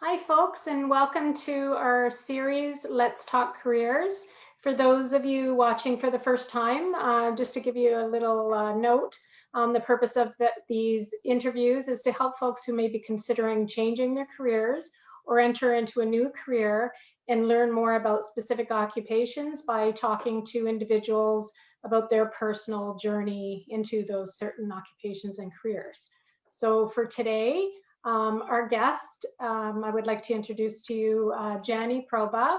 Hi, folks, and welcome to our series, Let's Talk Careers. For those of you watching for the first time, just to give you a little note, the purpose of these interviews is to help folks who may be considering changing their careers or enter into a new career and learn more about specific occupations by talking to individuals about their personal journey into those certain occupations and careers. So for today, our guest, I would like to introduce to you Janny Proba.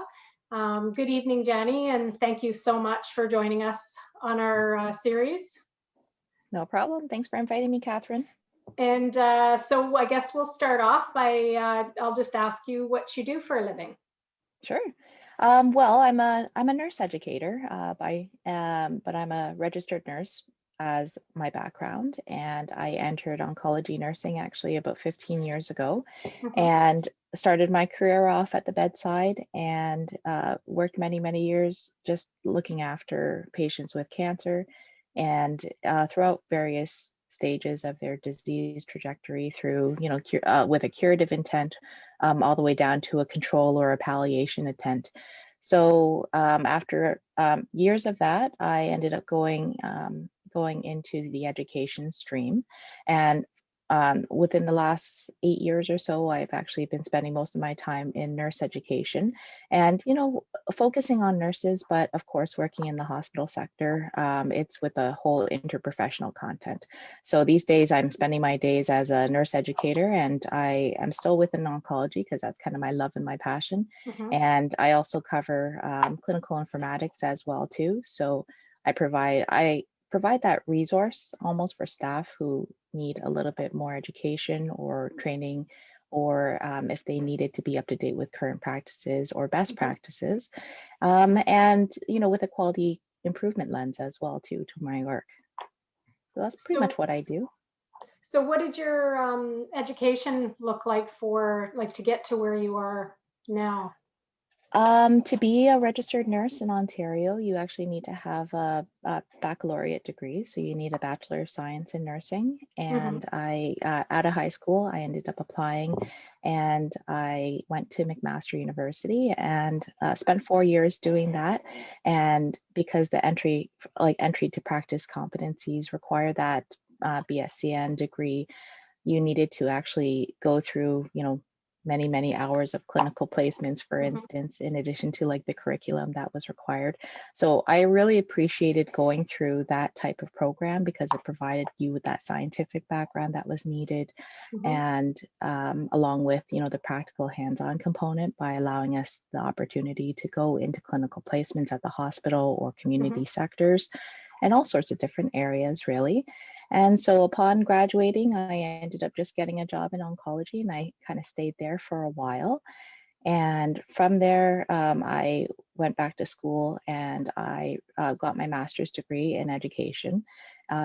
Good evening, Janny, and thank you so much for joining us on our series. No problem. Thanks for inviting me, Catherine. And so I guess we'll start off by, I'll just ask you what you do for a living. Sure. Well, I'm a nurse educator, but I'm a registered nurse as my background, and I entered oncology nursing actually about 15 years ago, and started my career off at the bedside and worked many years just looking after patients with cancer, and throughout various stages of their disease trajectory through, with a curative intent, all the way down to a control or a palliation intent. So after years of that, I ended up going into the education stream, and within the last 8 years or so, I've actually been spending most of my time in nurse education, and focusing on nurses, but of course working in the hospital sector. It's with a whole interprofessional content. So these days I'm spending my days as a nurse educator, and I am still within oncology because that's kind of my love and my passion. And I also cover clinical informatics as well too. So I provide that resource almost for staff who need a little bit more education or training, or if they needed to be up to date with current practices or best practices, and with a quality improvement lens as well too to my work. So that's pretty much what I do. So what did your education look like to get to where you are now? To be a registered nurse in Ontario, you actually need to have a baccalaureate degree. So you need a Bachelor of Science in Nursing. And I, out of high school, I ended up applying, and I went to McMaster University and spent 4 years doing that. And because the entry to practice competencies require that BSCN degree, you needed to actually go through, many hours of clinical placements, for instance, in addition to like the curriculum that was required. So I really appreciated going through that type of program because it provided you with that scientific background that was needed, and along with the practical hands-on component by allowing us the opportunity to go into clinical placements at the hospital or community sectors and all sorts of different areas, really. And so upon graduating, I ended up just getting a job in oncology, and I kind of stayed there for a while. And from there, I went back to school, and I got my master's degree in education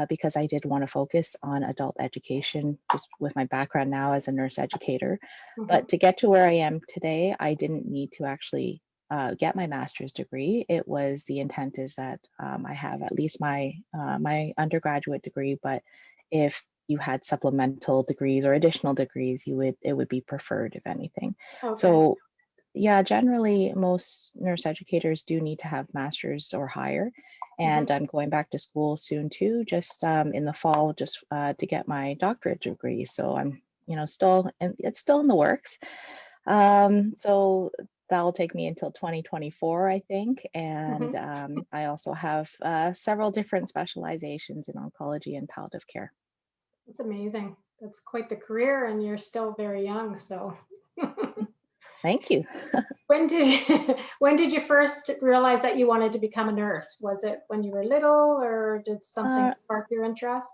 because I did want to focus on adult education, just with my background now as a nurse educator. But to get to where I am today, I didn't need to actually get my master's degree. It was the intent is that I have at least my my undergraduate degree, but if you had supplemental degrees or additional degrees, it would be preferred, if anything. So yeah, generally most nurse educators do need to have master's or higher, and I'm going back to school soon too, just in the fall, just to get my doctorate degree. So I'm it's still in the works. So that'll take me until 2024, I think. And I also have several different specializations in oncology and palliative care. That's amazing. That's quite the career, and you're still very young. So Thank you. when did you first realize that you wanted to become a nurse? Was it when you were little, or did something spark your interest?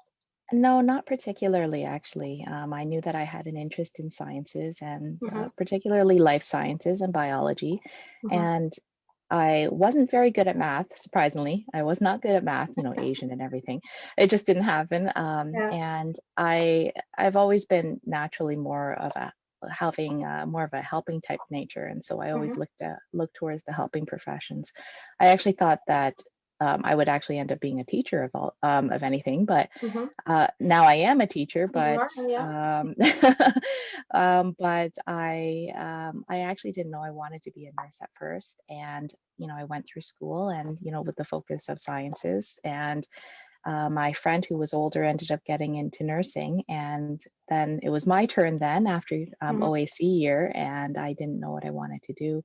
No, not particularly, actually. I knew that I had an interest in sciences, and particularly life sciences and biology. And I wasn't very good at math, surprisingly. I was not good at math, Asian and everything. It just didn't happen. And I've always been naturally more of a helping type nature, and so I always looked towards the helping professions. I actually thought that I would actually end up being a teacher of anything, but Mhm. now I am a teacher, You but are, yeah. I actually didn't know I wanted to be a nurse at first, and I went through school, and with the focus of sciences, and my friend who was older ended up getting into nursing, and then it was my turn then after Mhm. OAC year, and I didn't know what I wanted to do.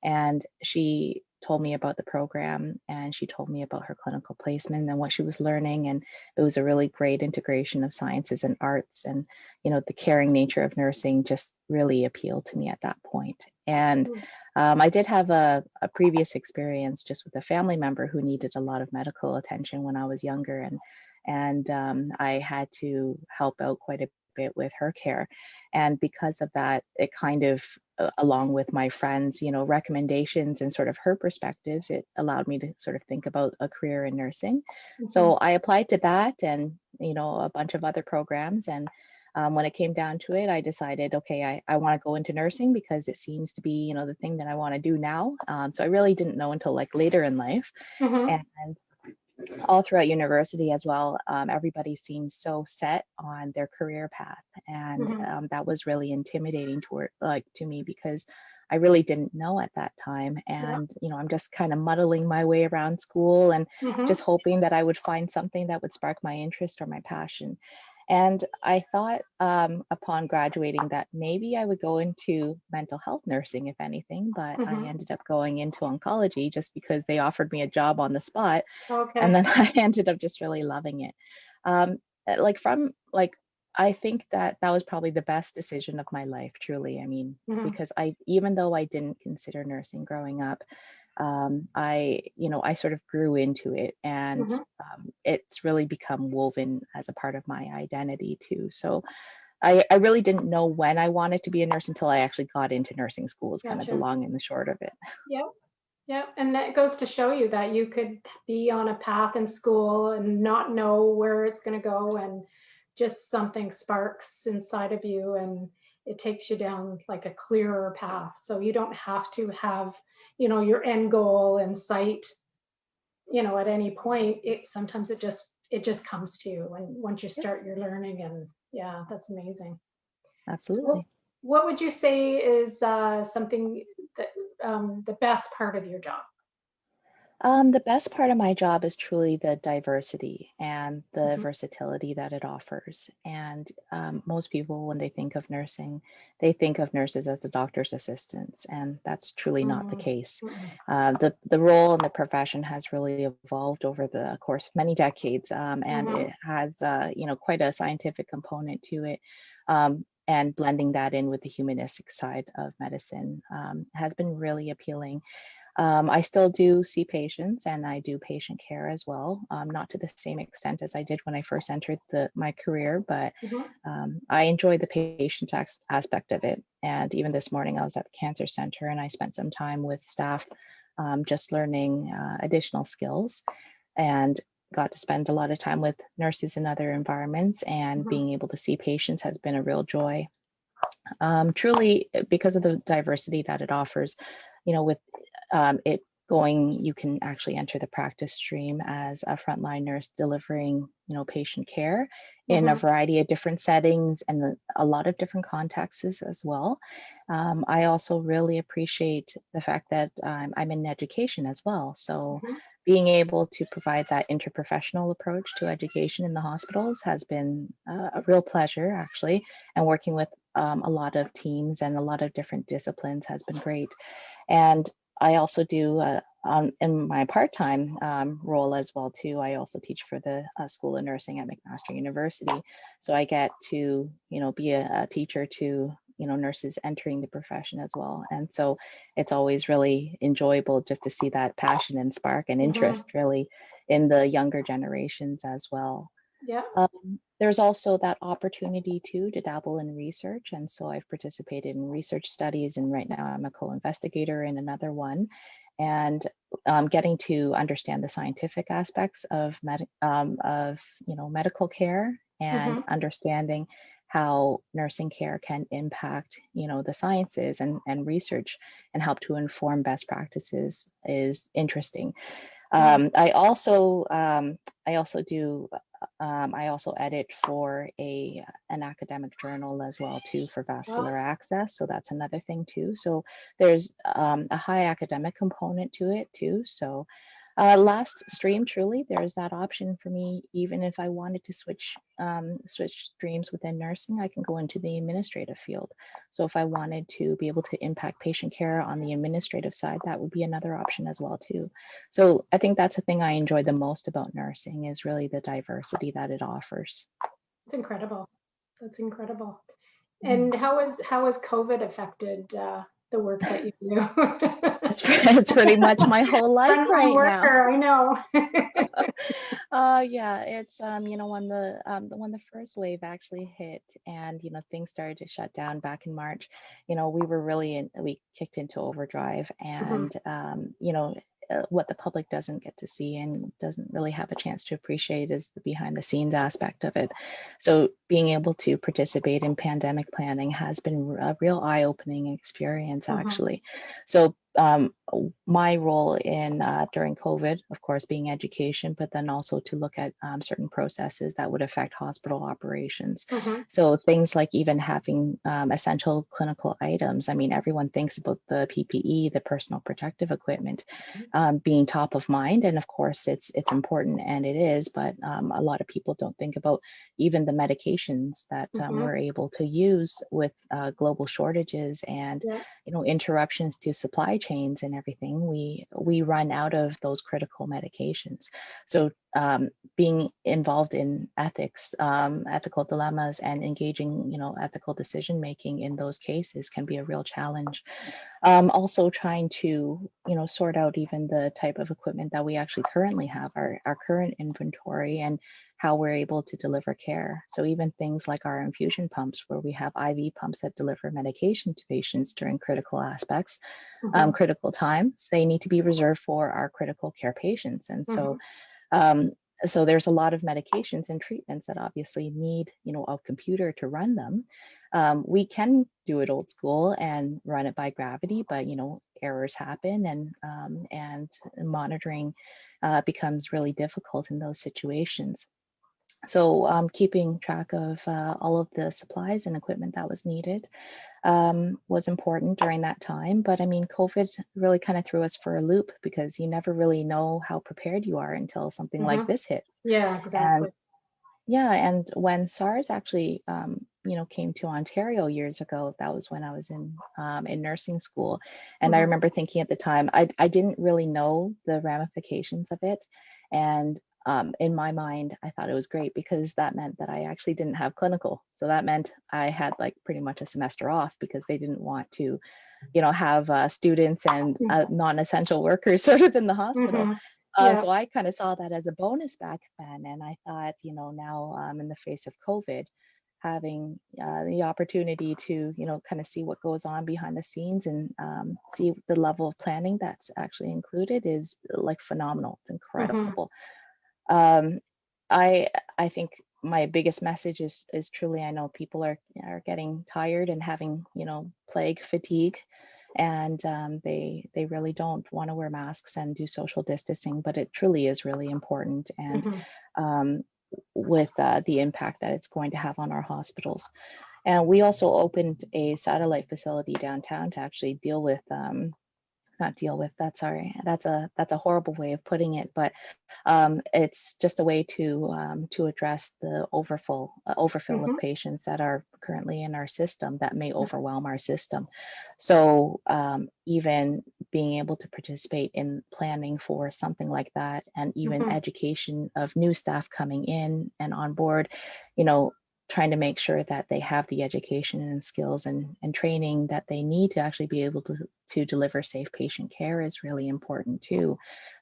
And she told me about the program, and she told me about her clinical placement and what she was learning. And it was a really great integration of sciences and arts. And, the caring nature of nursing just really appealed to me at that point. And Mm. I did have a previous experience just with a family member who needed a lot of medical attention when I was younger, and I had to help out quite a bit with her care. And because of that, it kind of, along with my friends, recommendations and sort of her perspectives, it allowed me to sort of think about a career in nursing. Mhm. So I applied to that, and a bunch of other programs, and when it came down to it, I decided, okay, I want to go into nursing because it seems to be, the thing that I want to do now. So I really didn't know until like later in life. Mhm. And all throughout university as well, everybody seems so set on their career path, and Mhm. that was really intimidating to me because I really didn't know at that time, Yeah. and I'm just kind of muddling my way around school and just Mhm. hoping that I would find something that would spark my interest or my passion. And I thought, upon graduating, that maybe I would go into mental health nursing, if anything, but I Mhm. ended up going into oncology just because they offered me a job on the spot, and Okay. then I ended up just really loving it. Um, I think that that was probably the best decision of my life, truly. I mean, Mhm. because even though I didn't consider nursing growing up, I sort of grew into it, and Mhm. it's really become woven as a part of my identity too. So I really didn't know when I wanted to be a nurse until I actually got into nursing school, is kind of the Gotcha. long and the short of it. Yep. Yep. And that goes to show you that you could be on a path in school and not know where it's going to go, and just something sparks inside of you and it takes you down like a clearer path. So you don't have to have, your end goal in sight, at any point. It sometimes it just comes to you when once you Yeah, start your learning. And yeah, that's amazing. So absolutely. what would you say is something that the best part of your job? The best part of my job is truly the diversity and the Mhm. versatility that it offers. And most people, when they think of nursing, they think of nurses as the doctor's assistants, and that's truly not the Mm, case. mm, The role and the profession has really evolved over the course of many decades, and mhm, it has, quite a scientific component to it. And blending that in with the humanistic side of medicine has been really appealing. I still do see patients, and I do patient care as well, not to the same extent as I did when I first entered my career, but mhm, I enjoy the patient aspect of it. And even this morning, I was at the cancer center, and I spent some time with staff, just learning additional skills, and got to spend a lot of time with nurses in other environments, and mhm, being able to see patients has been a real joy. Truly, because of the diversity that it offers, with it going, you can actually enter the practice stream as a frontline nurse delivering, patient care in a mhm, variety of different settings and a lot of different contexts as well. I also really appreciate the fact that I'm in education as well. So mhm, being able to provide that interprofessional approach to education in the hospitals has been a real pleasure, actually. And working with a lot of teams and a lot of different disciplines has been great. And I also do in my part-time role as well too. I also teach for the School of Nursing at McMaster University, so I get to be a teacher to nurses entering the profession as well. And so it's always really enjoyable just to see that passion and spark and mhm. interest really in the younger generations as well. Yeah. There's also that opportunity too to dabble in research. And so I've participated in research studies, and right now I'm a co-investigator in another one. And getting to understand the scientific aspects of medical care, and Mhm, understanding how nursing care can impact the sciences and research and help to inform best practices is interesting. I also do I also edit for an academic journal as well too for vascular access. So that's another thing too. So there's a high academic component to it too. So last stream, truly, there's that option for me. Even if I wanted to switch streams within nursing, I can go into the administrative field. So if I wanted to be able to impact patient care on the administrative side, that would be another option as well too. So I think that's the thing I enjoy the most about nursing is really the diversity that it offers. It's incredible. That's incredible. And how has COVID affected the work that you do? It's pretty much my whole life right now. I know. Yeah, it's you know, when the first wave actually hit and you know things started to shut down back in March, you know, we kicked into overdrive, and you know, what the public doesn't get to see and doesn't really have a chance to appreciate is the behind the scenes aspect of it. So being able to participate in pandemic planning has been a real eye-opening experience actually. So my role in during COVID, of course, being education, but then also to look at certain processes that would affect hospital operations. So things like even having essential clinical items. I mean, everyone thinks about the PPE, the personal protective equipment, being top of mind, and of course, it's important, and it is. But a lot of people don't think about even the medications that we're able to use with global shortages and you know interruptions to supply chains and everything. We run out of those critical medications. So being involved in ethics, ethical dilemmas, and engaging, you know, ethical decision making in those cases can be a real challenge. Also trying to, you know, sort out even the type of equipment that we actually currently have, our current inventory, and how we're able to deliver care. So even things like our infusion pumps, where we have IV pumps that deliver medication to patients during critical aspects, critical times, they need to be reserved for our critical care patients. And so so there's a lot of medications and treatments that obviously need, you know, a computer to run them. We can do it old school and run it by gravity, but you know, errors happen, and monitoring becomes really difficult in those situations. So keeping track of all of the supplies and equipment that was needed was important during that time. But I mean, COVID really kind of threw us for a loop because you never really know how prepared you are until something like this hits. Yeah, exactly. And when SARS actually, you know, came to Ontario years ago, that was when I was in nursing school. And I remember thinking at the time, I didn't really know the ramifications of it. And in my mind, I thought it was great because that meant that I actually didn't have clinical. So that meant I had like pretty much a semester off because they didn't want to, you know, have students and non-essential workers sort of in the hospital. So I kind of saw that as a bonus back then. And I thought, you know, now in the face of COVID, having the opportunity to, you know, kind of see what goes on behind the scenes and see the level of planning that's actually included is like phenomenal. It's incredible. I think my biggest message is truly, I know people are getting tired and having, you know, plague fatigue, and they really don't want to wear masks and do social distancing, but it truly is really important. And with the impact that it's going to have on our hospitals. And we also opened a satellite facility downtown to actually deal with not deal with, that's a horrible way of putting it, but it's just a way to address the overfill of patients that are currently in our system that may overwhelm our system. So even being able to participate in planning for something like that, and even education of new staff coming in and on board, you know, trying to make sure that they have the education and skills and training that they need to actually be able to deliver safe patient care is really important too.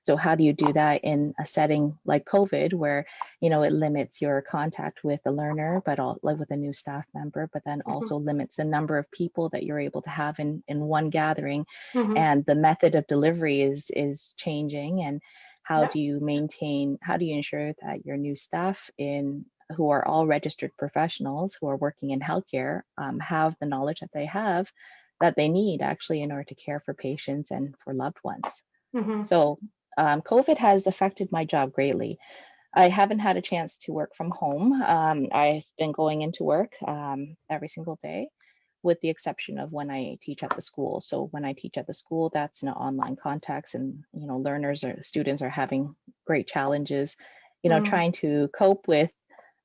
So how do you do that in a setting like COVID, where, you know, it limits your contact with the learner, but like with a new staff member, but then also limits the number of people that you're able to have in one gathering, and the method of delivery is changing. And how do you ensure that your new staff who are all registered professionals who are working in healthcare have the knowledge that they need actually in order to care for patients and for loved ones. So COVID has affected my job greatly. I haven't had a chance to work from home. I've been going into work every single day, with the exception of when I teach at the school. So when I teach at the school, that's in an online context, and learners or students are having great challenges, trying to cope with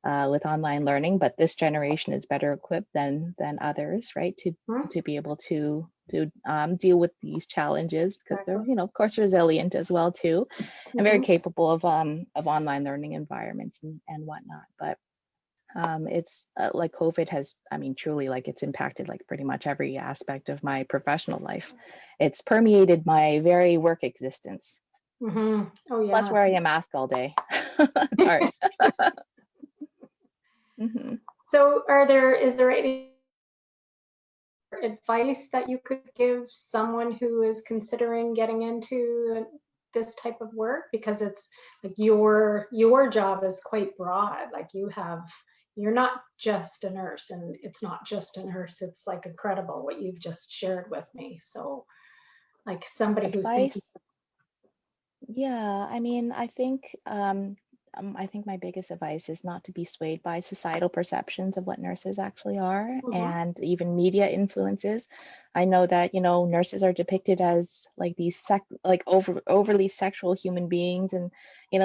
online learning. But this generation is better equipped than others, right, to be able to deal with these challenges, because they're of course resilient as well too, and very capable of online learning environments and whatnot. But it's like COVID has, I mean, truly, like, it's impacted like pretty much every aspect of my professional life. It's permeated my very work existence. Oh yeah. Plus wearing a mask all day. It's hard. So is there any advice that you could give someone who is considering getting into this type of work? Because it's like your job is quite broad. Like you're not just a nurse, and it's not just a nurse. It's like incredible what you've just shared with me. So like somebody who's thinking. Yeah, I mean, I think my biggest advice is not to be swayed by societal perceptions of what nurses actually are, and even media influences. I know that, nurses are depicted as like these overly sexual human beings, and,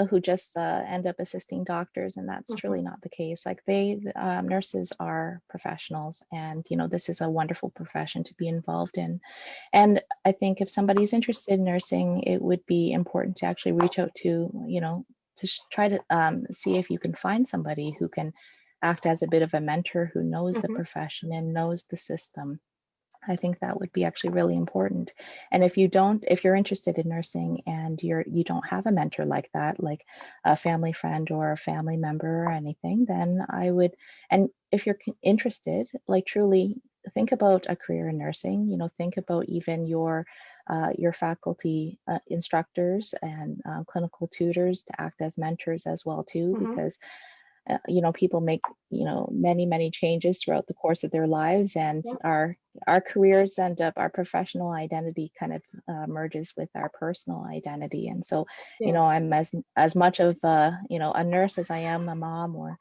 who just end up assisting doctors. And that's truly not the case. Like nurses are professionals, and, this is a wonderful profession to be involved in. And I think if somebody's interested in nursing, it would be important to actually reach out to, try to see if you can find somebody who can act as a bit of a mentor, who knows the profession and knows the system. I think that would be actually really important. And if you're interested in nursing and you don't have a mentor like that, like a family friend or a family member or anything, then and if you're interested, like, truly think about a career in nursing. Think about even your faculty instructors and clinical tutors to act as mentors as well too, because people make many changes throughout the course of their lives, and our careers end up, our professional identity kind of merges with our personal identity. And so I'm as much of a nurse as I am a mom, or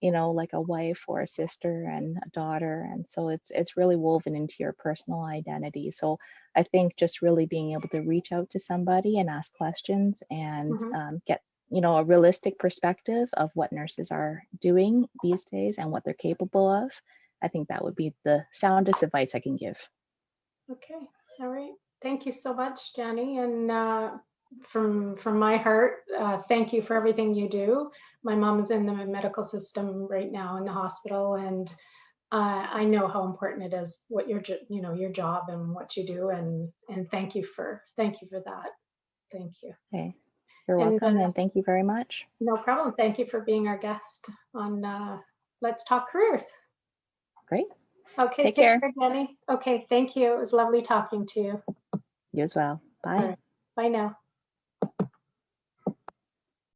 like a wife or a sister and a daughter. And so it's really woven into your personal identity. So I think just really being able to reach out to somebody and ask questions and get a realistic perspective of what nurses are doing these days and what they're capable of. I think that would be the soundest advice I can give. Okay. All right. Thank you so much, Janny. And from my heart, thank you for everything you do. My mom is in the medical system right now in the hospital, and I know how important it is what your job and what you do, and thank you for that. Thank you. Okay. You're welcome, and thank you very much. No problem. Thank you for being our guest on Let's Talk Careers. Great. Okay, take care, Jenny. Okay, thank you. It was lovely talking to you. You as well. Bye. All right. Bye now.